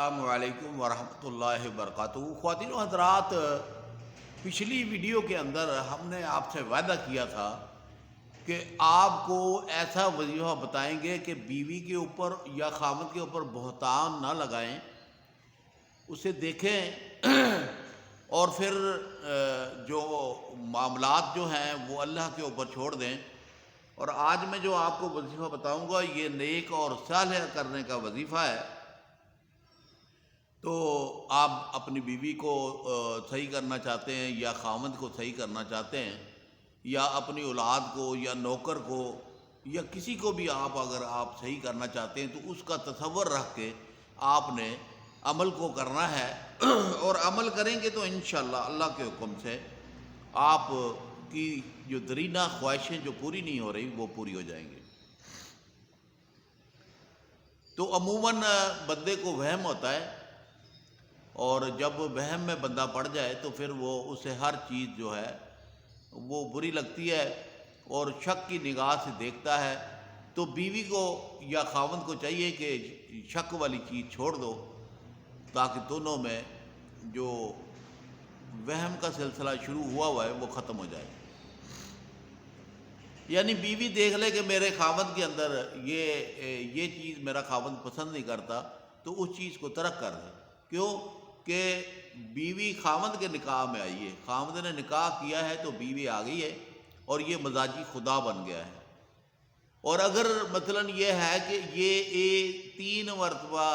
السلام علیکم ورحمۃ اللہ وبرکاتہ۔ خواتین و حضرات، پچھلی ویڈیو کے اندر ہم نے آپ سے وعدہ کیا تھا کہ آپ کو ایسا وظیفہ بتائیں گے کہ بیوی کے اوپر یا خاوند کے اوپر بہتان نہ لگائیں، اسے دیکھیں اور پھر جو معاملات جو ہیں وہ اللہ کے اوپر چھوڑ دیں۔ اور آج میں جو آپ کو وظیفہ بتاؤں گا یہ نیک اور صالح کرنے کا وظیفہ ہے۔ تو آپ اپنی بیوی کو صحیح کرنا چاہتے ہیں یا خاوند کو صحیح کرنا چاہتے ہیں یا اپنی اولاد کو یا نوکر کو یا کسی کو بھی اگر آپ صحیح کرنا چاہتے ہیں تو اس کا تصور رکھ کے آپ نے عمل کو کرنا ہے اور عمل کریں گے تو انشاءاللہ اللہ کے حکم سے آپ کی جو درینہ خواہشیں جو پوری نہیں ہو رہی وہ پوری ہو جائیں گی۔ تو عموماً بندے کو وہم ہوتا ہے، اور جب وہم میں بندہ پڑ جائے تو پھر وہ اسے ہر چیز جو ہے وہ بری لگتی ہے اور شک کی نگاہ سے دیکھتا ہے۔ تو بیوی کو یا خاوند کو چاہیے کہ شک والی چیز چھوڑ دو تاکہ دونوں میں جو وہم کا سلسلہ شروع ہوا ہے وہ ختم ہو جائے۔ یعنی بیوی دیکھ لے کہ میرے خاوند کے اندر یہ چیز میرا خاوند پسند نہیں کرتا تو اس چیز کو ترک کر دے۔ کیوں کہ بیوی خاوند کے نکاح میں آئی ہے، خاوند نے نکاح کیا ہے تو بیوی آ گئی ہے اور یہ مزاجی خدا بن گیا ہے۔ اور اگر مثلا یہ ہے کہ یہ 3 مرتبہ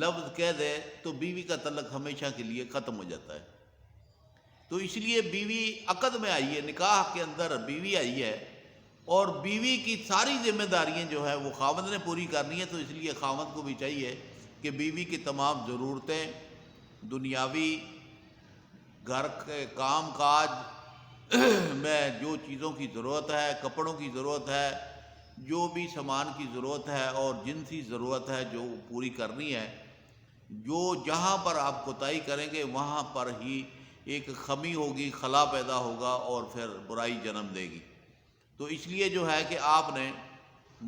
لفظ کہہ دے تو بیوی کا تعلق ہمیشہ کے لیے ختم ہو جاتا ہے۔ تو اس لیے بیوی عقد میں آئی ہے، نکاح کے اندر بیوی آئی ہے اور بیوی کی ساری ذمہ داریاں جو ہے وہ خاوند نے پوری کرنی ہے۔ تو اس لیے خاوند کو بھی چاہیے کہ بیوی کی تمام ضرورتیں، دنیاوی گھر کے کام کاج میں جو چیزوں کی ضرورت ہے، کپڑوں کی ضرورت ہے، جو بھی سامان کی ضرورت ہے اور جنسی ضرورت ہے جو پوری کرنی ہے۔ جو جہاں پر آپ کوتاہی کریں گے وہاں پر ہی ایک خمی ہوگی، خلا پیدا ہوگا اور پھر برائی جنم دے گی۔ تو اس لیے جو ہے کہ آپ نے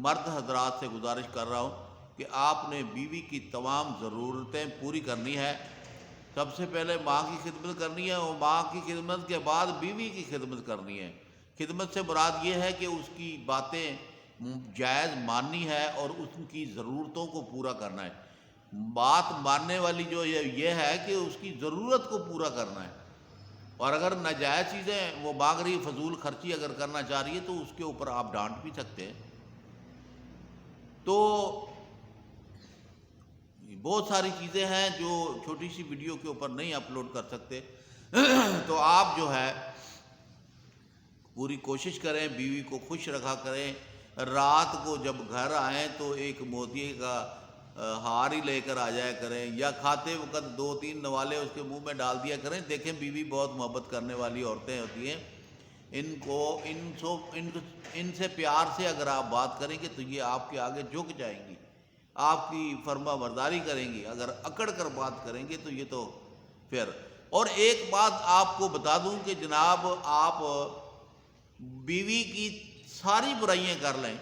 مرد حضرات سے گزارش کر رہا ہوں کہ آپ نے بیوی کی تمام ضرورتیں پوری کرنی ہے۔ سب سے پہلے ماں کی خدمت کرنی ہے اور ماں کی خدمت کے بعد بیوی کی خدمت کرنی ہے۔ خدمت سے مراد یہ ہے کہ اس کی باتیں جائز ماننی ہے اور اس کی ضرورتوں کو پورا کرنا ہے۔ بات ماننے والی جو یہ ہے کہ اس کی ضرورت کو پورا کرنا ہے، اور اگر ناجائز چیزیں وہ مانگ رہی، فضول خرچی اگر کرنا چاہ رہی ہے تو اس کے اوپر آپ ڈانٹ بھی سکتے ہیں۔ تو بہت ساری چیزیں ہیں جو چھوٹی سی ویڈیو کے اوپر نہیں اپلوڈ کر سکتے۔ تو آپ جو ہے پوری کوشش کریں، بیوی کو خوش رکھا کریں۔ رات کو جب گھر آئیں تو ایک موتیے کا ہار ہی لے کر آ جایا کریں، یا کھاتے وقت 2-3 نوالے اس کے منہ میں ڈال دیا کریں۔ دیکھیں بیوی بہت محبت کرنے والی عورتیں ہوتی ہیں، ان سے پیار سے اگر آپ بات کریں گے تو یہ آپ کے آگے جھک جائیں گی، آپ کی فرما برداری کریں گی۔ اگر اکڑ کر بات کریں گے تو یہ تو پھر۔ اور ایک بات آپ کو بتا دوں کہ جناب آپ بیوی کی ساری برائیاں کر لیں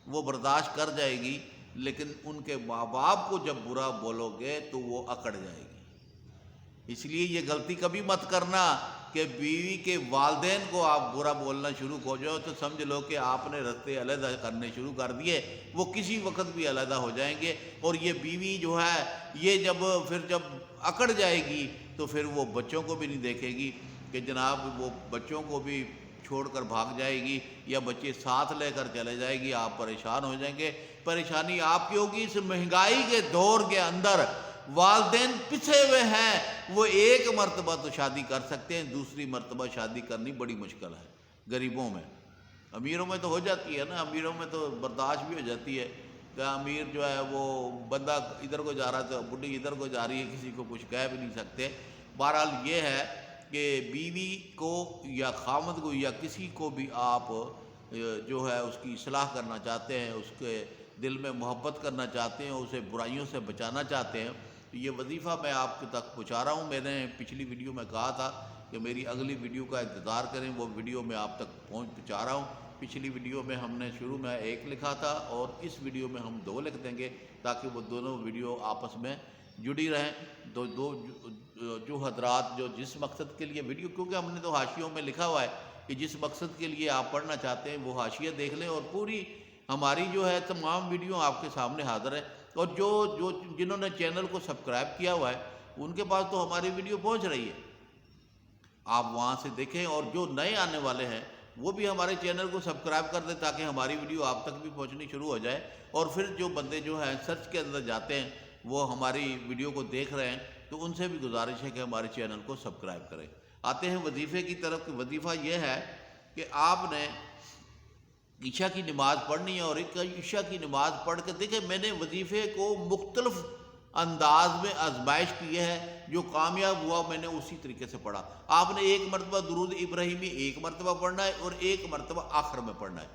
وہ برداشت کر جائے گی، لیکن ان کے ماں باپ کو جب برا بولو گے تو وہ اکڑ جائے گی۔ اس لیے یہ غلطی کبھی مت کرنا کہ بیوی کے والدین کو آپ برا بولنا شروع ہو جاؤ تو سمجھ لو کہ آپ نے رستے علیحدہ کرنے شروع کر دیے، وہ کسی وقت بھی علیحدہ ہو جائیں گے۔ اور یہ بیوی جو ہے یہ جب اکڑ جائے گی تو پھر وہ بچوں کو بھی نہیں دیکھے گی کہ جناب وہ بچوں کو بھی چھوڑ کر بھاگ جائے گی یا بچے ساتھ لے کر چلے جائے گی، آپ پریشان ہو جائیں گے۔ پریشانی آپ کی ہوگی۔ اس مہنگائی کے دور کے اندر والدین پچھے ہوئے ہیں، وہ ایک مرتبہ تو شادی کر سکتے ہیں، دوسری مرتبہ شادی کرنی بڑی مشکل ہے غریبوں میں۔ امیروں میں تو ہو جاتی ہے نا، امیروں میں تو برداشت بھی ہو جاتی ہے کہ امیر جو ہے وہ بندہ ادھر کو جا رہا ہے تو بڈھی ادھر کو جا رہی ہے، کسی کو کچھ کہہ بھی نہیں سکتے۔ بہرحال یہ ہے کہ بیوی کو یا خاوند کو یا کسی کو بھی آپ جو ہے اس کی اصلاح کرنا چاہتے ہیں، اس کے دل میں محبت کرنا چاہتے ہیں، اسے برائیوں سے بچانا چاہتے ہیں، تو یہ وظیفہ میں آپ کے تک پہنچا رہا ہوں۔ میں نے پچھلی ویڈیو میں کہا تھا کہ میری اگلی ویڈیو کا انتظار کریں، وہ ویڈیو میں آپ تک پہنچا رہا ہوں۔ پچھلی ویڈیو میں ہم نے شروع میں 1 لکھا تھا اور اس ویڈیو میں ہم 2 لکھ دیں گے تاکہ وہ دونوں ویڈیو آپس میں جڑی رہیں۔ جو حضرات جو جس مقصد کے لیے ویڈیو، کیونکہ ہم نے تو حاشیوں میں لکھا ہوا ہے کہ جس مقصد کے لیے آپ پڑھنا چاہتے ہیں وہ حاشیہ دیکھ لیں، اور پوری ہماری جو ہے تمام ویڈیو آپ کے سامنے حاضر ہے۔ اور جنہوں نے چینل کو سبسکرائب کیا ہوا ہے ان کے پاس تو ہماری ویڈیو پہنچ رہی ہے، آپ وہاں سے دیکھیں۔ اور جو نئے آنے والے ہیں وہ بھی ہمارے چینل کو سبسکرائب کر دیں تاکہ ہماری ویڈیو آپ تک بھی پہنچنی شروع ہو جائے۔ اور پھر جو بندے جو ہیں سرچ کے اندر جاتے ہیں وہ ہماری ویڈیو کو دیکھ رہے ہیں تو ان سے بھی گزارش ہے کہ ہمارے چینل کو سبسکرائب کریں۔ آتے ہیں وظیفے کی طرف۔ وظیفہ یہ ہے کہ آپ نے عشاء کی نماز پڑھنی ہے، اور عشاء کی نماز پڑھ کے دیکھیں، میں نے وظیفے کو مختلف انداز میں آزمائش کی ہے، جو کامیاب ہوا میں نے اسی طریقے سے پڑھا۔ آپ نے ایک مرتبہ درود ابراہیمی ایک مرتبہ پڑھنا ہے اور ایک مرتبہ آخر میں پڑھنا ہے۔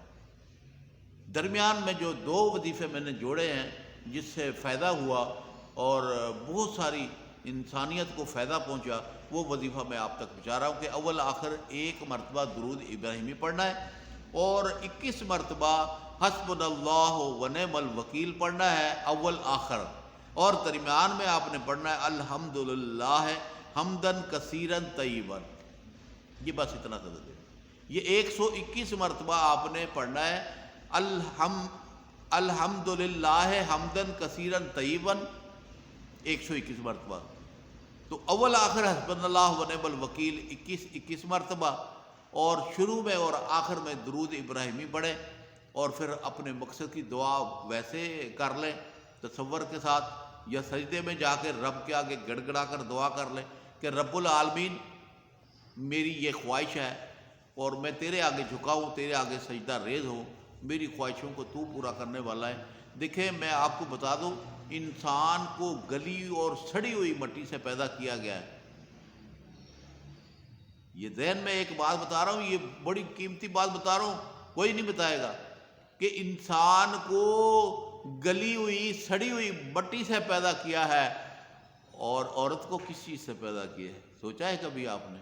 درمیان میں جو 2 وظیفے میں نے جوڑے ہیں جس سے فائدہ ہوا اور بہت ساری انسانیت کو فائدہ پہنچا، وہ وظیفہ میں آپ تک پہنچا رہا ہوں کہ اول آخر 1 مرتبہ درود ابراہیمی پڑھنا ہے اور 21 مرتبہ حسبنا اللہ و نعم الوکیل پڑھنا ہے اول آخر، اور درمیان میں آپ نے پڑھنا ہے الحمدللہ حمدن کثیرن طیبا۔ یہ بس اتنا سا دے، یہ 121 مرتبہ آپ نے پڑھنا ہے الحمدللہ حمدن کثیرن طیبا 121 مرتبہ۔ تو اول آخر حسبنا اللہ و نعم الوکیل 21 مرتبہ، اور شروع میں اور آخر میں درود ابراہیمی پڑھیں، اور پھر اپنے مقصد کی دعا ویسے کر لیں تصور کے ساتھ، یا سجدے میں جا کے رب کے آگے گڑ گڑا کر دعا کر لیں کہ رب العالمین میری یہ خواہش ہے اور میں تیرے آگے جھکا ہوں، تیرے آگے سجدہ ریز ہوں، میری خواہشوں کو تو پورا کرنے والا ہے۔ دیکھیں میں آپ کو بتا دوں، انسان کو گلی اور سڑی ہوئی مٹی سے پیدا کیا گیا ہے۔ یہ ذہن میں ایک بات بتا رہا ہوں، یہ بڑی قیمتی بات بتا رہا ہوں، کوئی نہیں بتائے گا کہ انسان کو گلی ہوئی سڑی ہوئی مٹی سے پیدا کیا ہے، اور عورت کو کس چیز سے پیدا کیا ہے؟ سوچا ہے کبھی آپ نے؟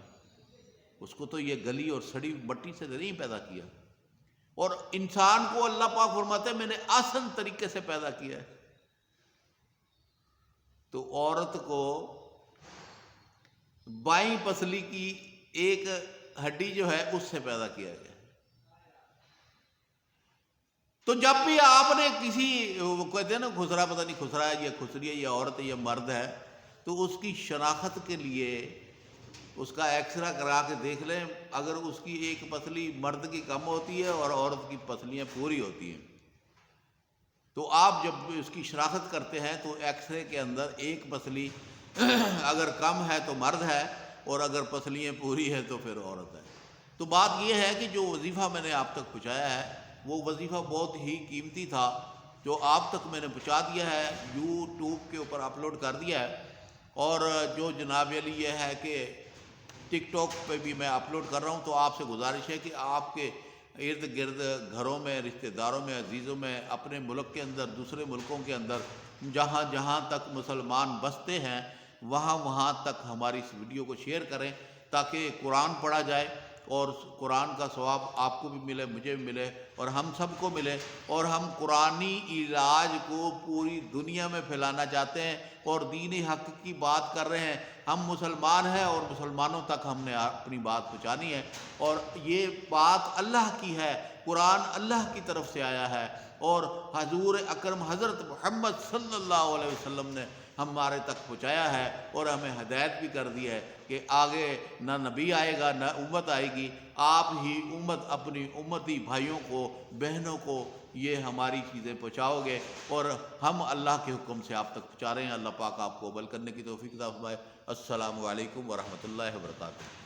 اس کو تو یہ گلی اور سڑی مٹی سے نہیں پیدا کیا، اور انسان کو اللہ پاک فرماتے ہیں میں نے آسن طریقے سے پیدا کیا ہے۔ تو عورت کو بائیں پسلی کی ایک ہڈی جو ہے اس سے پیدا کیا گیا۔ تو جب بھی آپ نے کسی، وہ کہتے ہیں نا خسرا، پتہ نہیں خسرا ہے یا خسری ہے یا عورت ہے یا مرد ہے، تو اس کی شناخت کے لیے اس کا ایکسرا کرا کے دیکھ لیں، اگر اس کی ایک پسلی مرد کی کم ہوتی ہے اور عورت کی پسلیاں پوری ہوتی ہیں، تو آپ جب اس کی شناخت کرتے ہیں تو ایکس رے کے اندر ایک پسلی اگر کم ہے تو مرد ہے، اور اگر پسلیاں پوری ہے تو پھر عورت ہے۔ تو بات یہ ہے کہ جو وظیفہ میں نے آپ تک پہنچایا ہے وہ وظیفہ بہت ہی قیمتی تھا، جو آپ تک میں نے پہنچا دیا ہے، یوٹیوب کے اوپر اپلوڈ کر دیا ہے، اور جو جناب علی یہ ہے کہ ٹک ٹاک پہ بھی میں اپلوڈ کر رہا ہوں۔ تو آپ سے گزارش ہے کہ آپ کے ارد گرد گھروں میں، رشتہ داروں میں، عزیزوں میں، اپنے ملک کے اندر، دوسرے ملکوں کے اندر، جہاں جہاں تک مسلمان بستے ہیں وہاں وہاں تک ہماری اس ویڈیو کو شیئر کریں تاکہ قرآن پڑھا جائے، اور قرآن کا ثواب آپ کو بھی ملے، مجھے بھی ملے، اور ہم سب کو ملے، اور ہم قرآنی علاج کو پوری دنیا میں پھیلانا چاہتے ہیں اور دین حق کی بات کر رہے ہیں۔ ہم مسلمان ہیں اور مسلمانوں تک ہم نے اپنی بات پہنچانی ہے، اور یہ بات اللہ کی ہے، قرآن اللہ کی طرف سے آیا ہے، اور حضور اکرم حضرت محمد صلی اللہ علیہ وسلم نے ہمارے تک پہنچایا ہے، اور ہمیں ہدایت بھی کر دی ہے کہ آگے نہ نبی آئے گا نہ امت آئے گی، آپ ہی امت اپنی امتی بھائیوں کو، بہنوں کو یہ ہماری چیزیں پہنچاؤ گے، اور ہم اللہ کے حکم سے آپ تک پہنچا رہے ہیں۔ اللہ پاک آپ کو عمل کرنے کی توفیق عطا فرمائے۔ السلام علیکم ورحمۃ اللہ وبرکاتہ۔